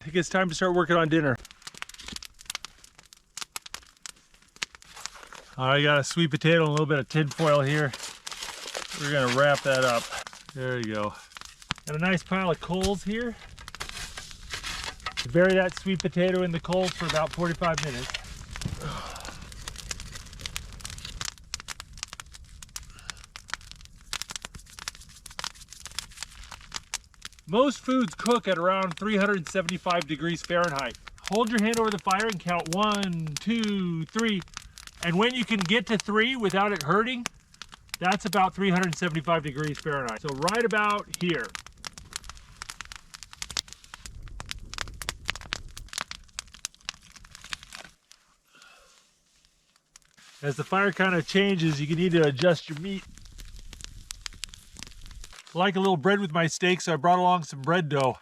I think it's time to start working on dinner. I got a sweet potato and a little bit of tin foil here. We're gonna wrap that up. There you go. Got a nice pile of coals here. Bury that sweet potato in the coals for about 45 minutes. Most foods cook at around 375 degrees Fahrenheit. Hold your hand over the fire and count 1, 2, 3. And when you can get to 3 without it hurting, that's about 375 degrees Fahrenheit. So right about here. As the fire kind of changes, you need to adjust your meat. I like a little bread with my steak, so I brought along some bread dough.